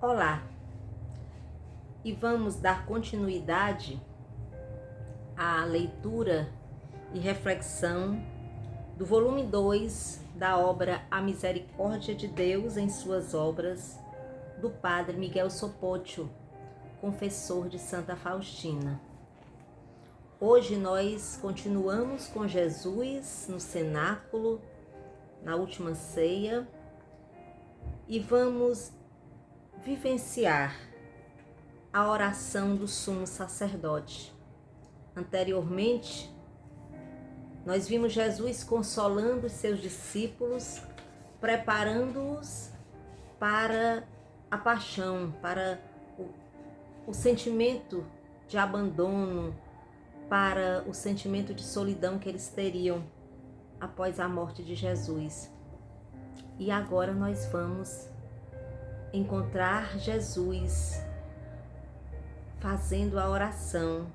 Olá, e vamos dar continuidade à leitura e reflexão do volume 2 da obra A Misericórdia de Deus em Suas Obras, do Padre Miguel Sopocchio, confessor de Santa Faustina. Hoje nós continuamos com Jesus no cenáculo, na última ceia, e vamos vivenciar a oração do sumo sacerdote. Anteriormente, nós vimos Jesus consolando os seus discípulos, preparando-os para a paixão, para o sentimento de abandono, para o sentimento de solidão que eles teriam após a morte de Jesus. E agora nós vamos encontrar Jesus fazendo a oração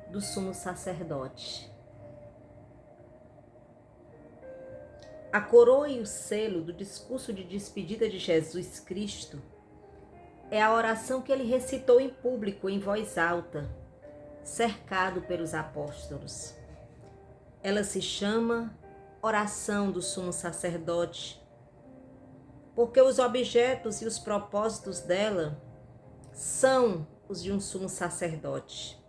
do sumo sacerdote. A coroa e o selo do discurso de despedida de Jesus Cristo é a oração que ele recitou em público, em voz alta, cercado pelos apóstolos. Ela se chama Oração do Sumo Sacerdote, porque os objetos e os propósitos dela são os de um sumo sacerdote.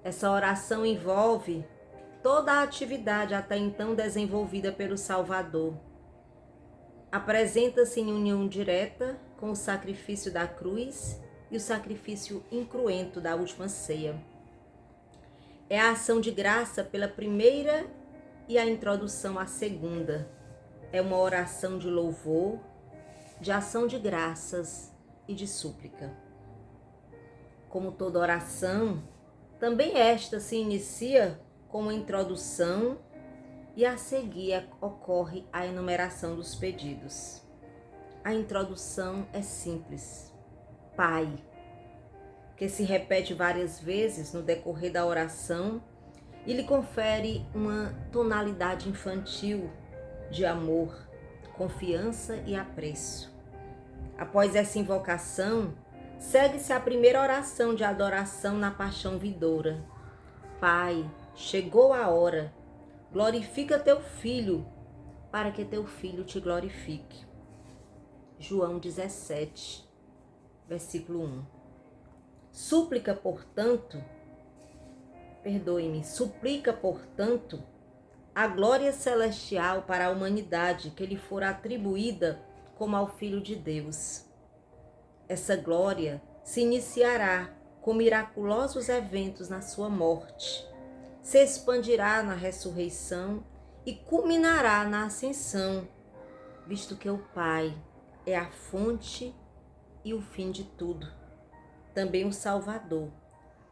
Essa oração envolve toda a atividade até então desenvolvida pelo Salvador. Apresenta-se em união direta com o sacrifício da cruz e o sacrifício incruento da última ceia. É a ação de graça pela primeira e a introdução à segunda. É uma oração de louvor, de ação de graças e de súplica. Como toda oração, também esta se inicia com uma introdução e a seguir ocorre a enumeração dos pedidos. A introdução é simples. Pai, que se repete várias vezes no decorrer da oração e lhe confere uma tonalidade infantil de amor, confiança e apreço. Após essa invocação, segue-se a primeira oração de adoração na paixão vindoura. Pai, chegou a hora, glorifica teu Filho, para que teu Filho te glorifique. João 17, versículo 1. Suplica, portanto, a glória celestial para a humanidade que lhe for atribuída como ao Filho de Deus. Essa glória se iniciará com miraculosos eventos na sua morte, se expandirá na ressurreição e culminará na ascensão, visto que o Pai é a fonte e o fim de tudo. Também o Salvador,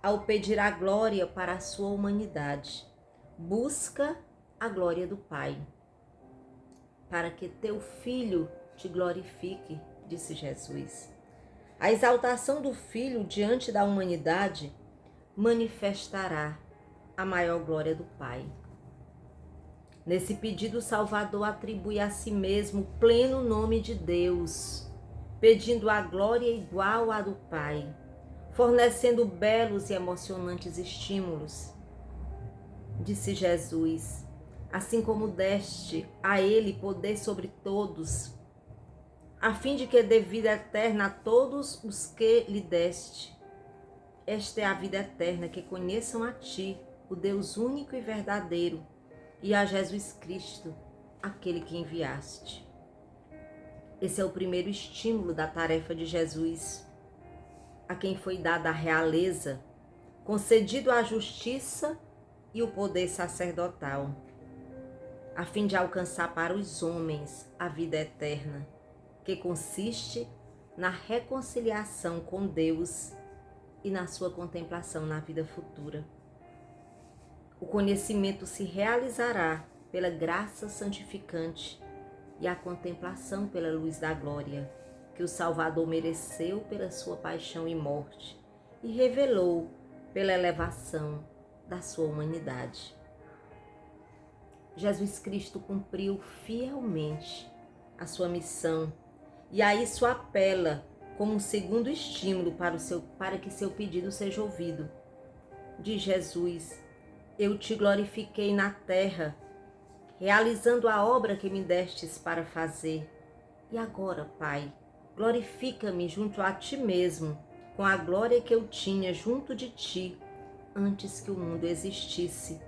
ao pedir a glória para a sua humanidade, busca a glória do Pai. Para que teu Filho te glorifique, disse Jesus. A exaltação do Filho diante da humanidade manifestará a maior glória do Pai. Nesse pedido, o Salvador atribui a si mesmo o pleno nome de Deus, pedindo a glória igual à do Pai, fornecendo belos e emocionantes estímulos. Disse Jesus, assim como deste a ele poder sobre todos, a fim de que dê vida eterna a todos os que lhe deste. Esta é a vida eterna, que conheçam a ti, o Deus único e verdadeiro, e a Jesus Cristo, aquele que enviaste. Esse é o primeiro estímulo da tarefa de Jesus, a quem foi dada a realeza, concedido a justiça e o poder sacerdotal, a fim de alcançar para os homens a vida eterna, que consiste na reconciliação com Deus e na sua contemplação na vida futura. O conhecimento se realizará pela graça santificante e a contemplação pela luz da glória, que o Salvador mereceu pela sua paixão e morte e revelou pela elevação da sua humanidade. Jesus Cristo cumpriu fielmente a sua missão e a isso apela como um segundo estímulo para que seu pedido seja ouvido. Diz Jesus: eu te glorifiquei na terra, realizando a obra que me destes para fazer. E agora, Pai, glorifica-me junto a ti mesmo, com a glória que eu tinha junto de ti, antes que o mundo existisse.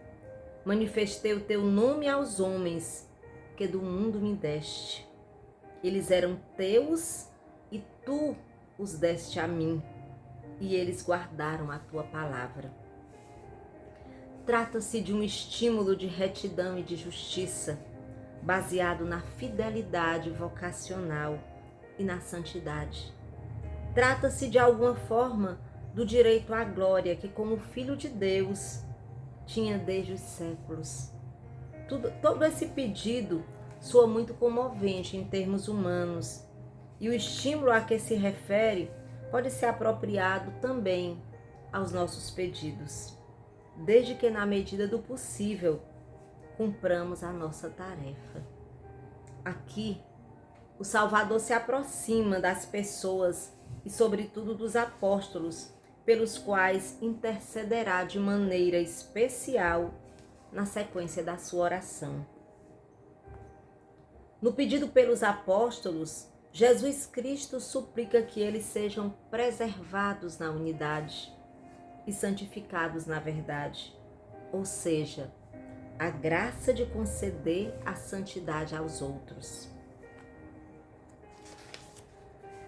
Manifestei o teu nome aos homens, que do mundo me deste. Eles eram teus e tu os deste a mim, e eles guardaram a tua palavra. Trata-se de um estímulo de retidão e de justiça, baseado na fidelidade vocacional e na santidade. Trata-se de alguma forma do direito à glória que, como Filho de Deus, tinha desde os séculos. Todo esse pedido soa muito comovente em termos humanos, e o estímulo a que se refere pode ser apropriado também aos nossos pedidos, desde que, na medida do possível, cumpramos a nossa tarefa. Aqui, o Salvador se aproxima das pessoas e, sobretudo, dos apóstolos, pelos quais intercederá de maneira especial na sequência da sua oração. No pedido pelos apóstolos, Jesus Cristo suplica que eles sejam preservados na unidade e santificados na verdade, ou seja, a graça de conceder a santidade aos outros.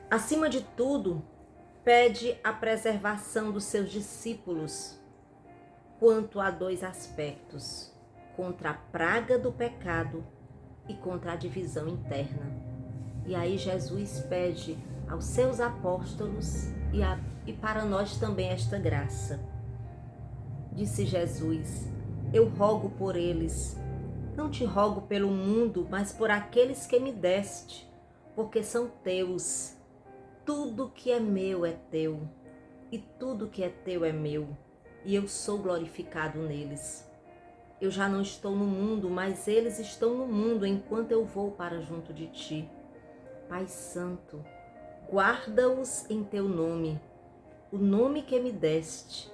Acima de tudo, pede a preservação dos seus discípulos quanto a dois aspectos: contra a praga do pecado e contra a divisão interna. E aí Jesus pede aos seus apóstolos e para nós também esta graça. Disse Jesus: eu rogo por eles, não te rogo pelo mundo, mas por aqueles que me deste, porque são teus. Tudo que é meu é teu, e tudo que é teu é meu, e eu sou glorificado neles. Eu já não estou no mundo, mas eles estão no mundo enquanto eu vou para junto de ti. Pai Santo, guarda-os em teu nome, o nome que me deste,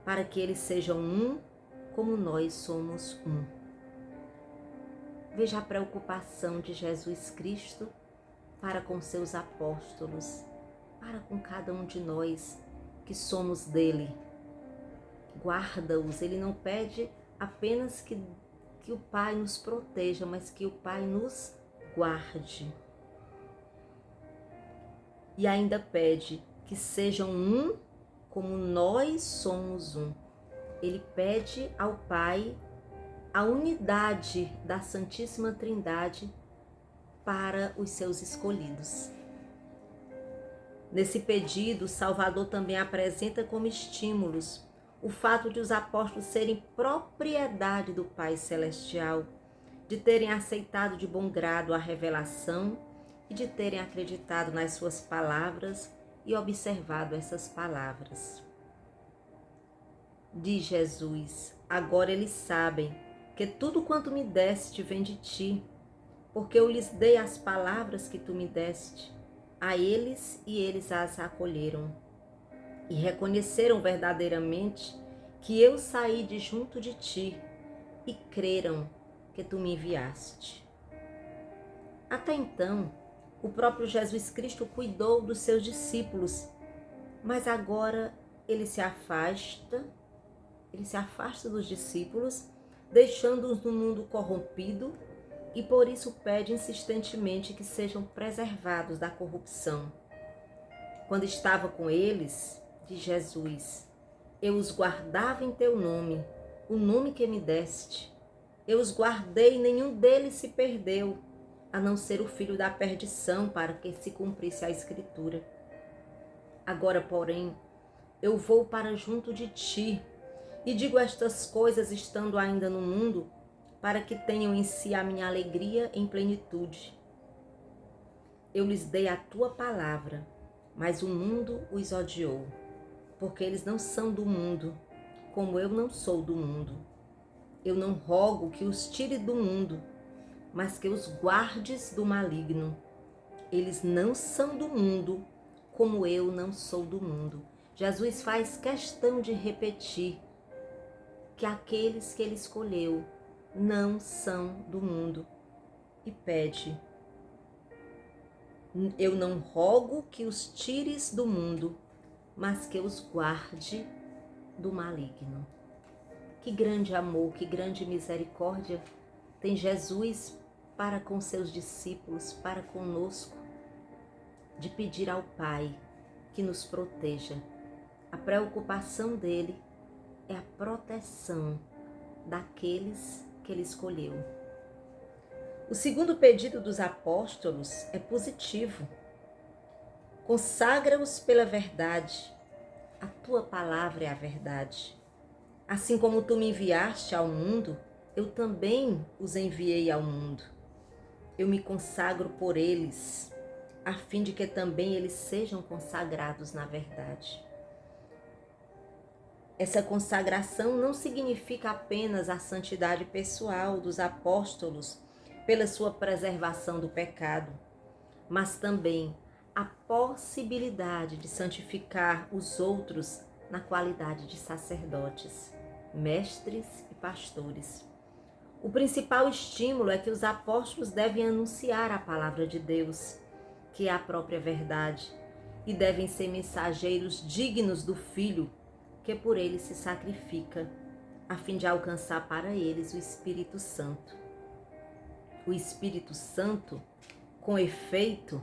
para que eles sejam um como nós somos um. Veja a preocupação de Jesus Cristo para com seus apóstolos, para com cada um de nós que somos dele. Guarda-os, ele não pede apenas que o Pai nos proteja, mas que o Pai nos guarde. E ainda pede que sejam um como nós somos um. Ele pede ao Pai a unidade da Santíssima Trindade para os seus escolhidos. Nesse pedido, o Salvador também apresenta como estímulos o fato de os apóstolos serem propriedade do Pai Celestial, de terem aceitado de bom grado a revelação e de terem acreditado nas suas palavras e observado essas palavras. Diz Jesus: agora eles sabem que tudo quanto me deste vem de ti, porque eu lhes dei as palavras que tu me deste a eles e eles as acolheram. E reconheceram verdadeiramente que eu saí de junto de ti e creram que tu me enviaste. Até então, o próprio Jesus Cristo cuidou dos seus discípulos, mas agora ele se afasta dos discípulos, deixando-os no mundo corrompido, e por isso pede insistentemente que sejam preservados da corrupção. Quando estava com eles, diz Jesus: eu os guardava em teu nome, o nome que me deste. Eu os guardei e nenhum deles se perdeu, a não ser o filho da perdição, para que se cumprisse a Escritura. Agora, porém, eu vou para junto de ti, e digo estas coisas estando ainda no mundo, para que tenham em si a minha alegria em plenitude. Eu lhes dei a tua palavra, mas o mundo os odiou, porque eles não são do mundo, como eu não sou do mundo. Eu não rogo que os tire do mundo, mas que os guardes do maligno. Eles não são do mundo, como eu não sou do mundo. Jesus faz questão de repetir que aqueles que ele escolheu não são do mundo e pede: eu não rogo que os tires do mundo, mas que os guarde do maligno. Que grande amor, que grande misericórdia tem Jesus para com seus discípulos, para conosco, de pedir ao Pai que nos proteja. A preocupação dele é a proteção daqueles que ele escolheu. O segundo pedido dos apóstolos é positivo. Consagra-os pela verdade. A tua palavra é a verdade. Assim como tu me enviaste ao mundo, eu também os enviei ao mundo. Eu me consagro por eles, a fim de que também eles sejam consagrados na verdade. Essa consagração não significa apenas a santidade pessoal dos apóstolos pela sua preservação do pecado, mas também a possibilidade de santificar os outros na qualidade de sacerdotes, mestres e pastores. O principal estímulo é que os apóstolos devem anunciar a palavra de Deus, que é a própria verdade, e devem ser mensageiros dignos do Filho, que por eles se sacrifica, a fim de alcançar para eles o Espírito Santo. O Espírito Santo, com efeito,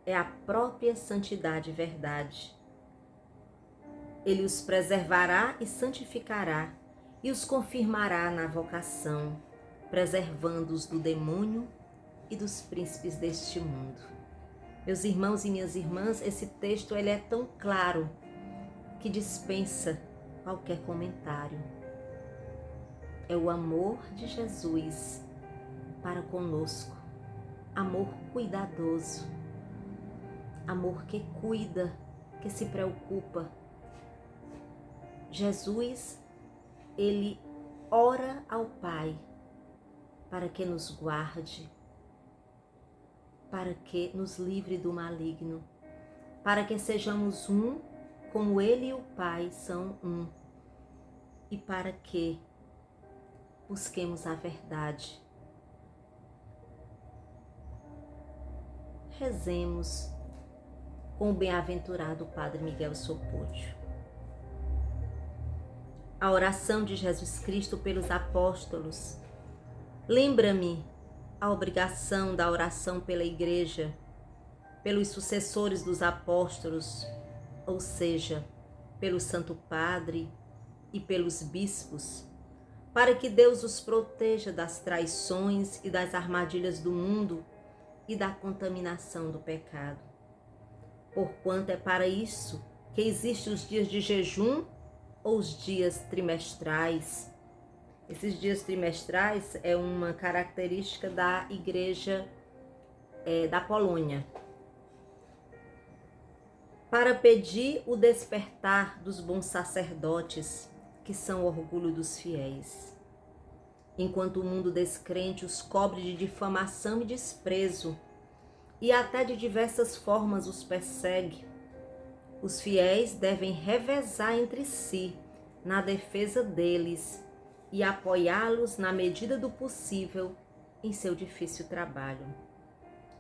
é a própria santidade e verdade. Ele os preservará e santificará, e os confirmará na vocação, preservando-os do demônio e dos príncipes deste mundo. Meus irmãos e minhas irmãs, esse texto ele é tão claro que dispensa qualquer comentário. É o amor de Jesus para conosco, amor cuidadoso, amor que cuida, que se preocupa. Jesus, ele ora ao Pai para que nos guarde, para que nos livre do maligno, para que sejamos um, como ele e o Pai são um, e para que busquemos a verdade. Rezemos com o bem-aventurado Padre Miguel Sopódio. A oração de Jesus Cristo pelos apóstolos. Lembra-me a obrigação da oração pela Igreja, pelos sucessores dos apóstolos, ou seja, pelo Santo Padre e pelos bispos, para que Deus os proteja das traições e das armadilhas do mundo e da contaminação do pecado. Porquanto é para isso que existem os dias de jejum ou os dias trimestrais. Esses dias trimestrais é uma característica da Igreja da Polônia. Para pedir o despertar dos bons sacerdotes, que são o orgulho dos fiéis. Enquanto o mundo descrente os cobre de difamação e desprezo, e até de diversas formas os persegue, os fiéis devem revezar entre si na defesa deles e apoiá-los na medida do possível em seu difícil trabalho.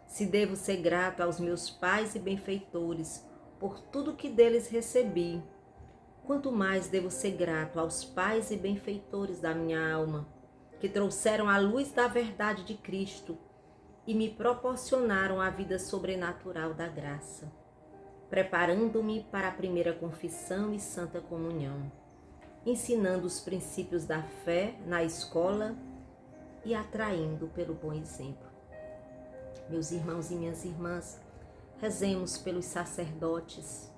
Se devo ser grato aos meus pais e benfeitores por tudo que deles recebi, quanto mais devo ser grato aos pais e benfeitores da minha alma, que trouxeram a luz da verdade de Cristo e me proporcionaram a vida sobrenatural da graça, preparando-me para a primeira confissão e santa comunhão, ensinando os princípios da fé na escola e atraindo pelo bom exemplo. Meus irmãos e minhas irmãs, rezemos pelos sacerdotes,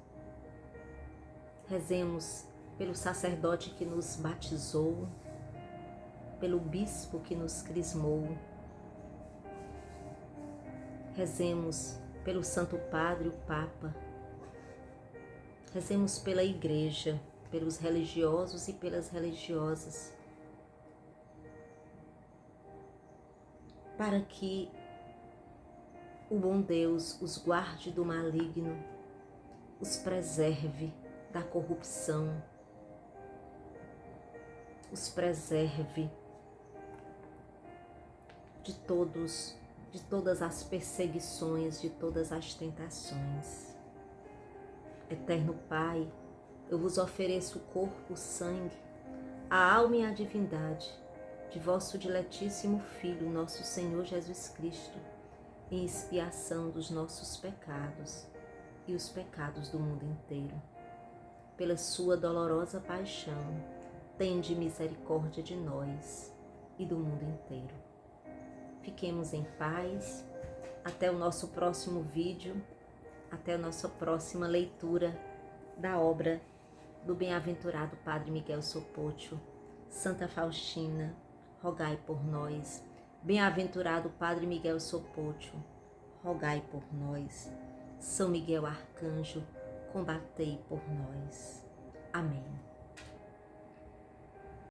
rezemos pelo sacerdote que nos batizou, pelo bispo que nos crismou, rezemos pelo Santo Padre, o Papa, rezemos pela Igreja, pelos religiosos e pelas religiosas, para que o bom Deus os guarde do maligno, os preserve da corrupção, os preserve de todas as perseguições, de todas as tentações. Eterno Pai, eu vos ofereço o corpo, o sangue, a alma e a divindade de vosso diletíssimo Filho, nosso Senhor Jesus Cristo, em expiação dos nossos pecados e os pecados do mundo inteiro. Pela sua dolorosa paixão, tende misericórdia de nós e do mundo inteiro. Fiquemos em paz, até o nosso próximo vídeo, até a nossa próxima leitura da obra do bem-aventurado Padre Miguel Sopoccio. Santa Faustina, rogai por nós. Bem-aventurado Padre Miguel Sopoccio, rogai por nós. São Miguel Arcanjo, combatei por nós. Amém.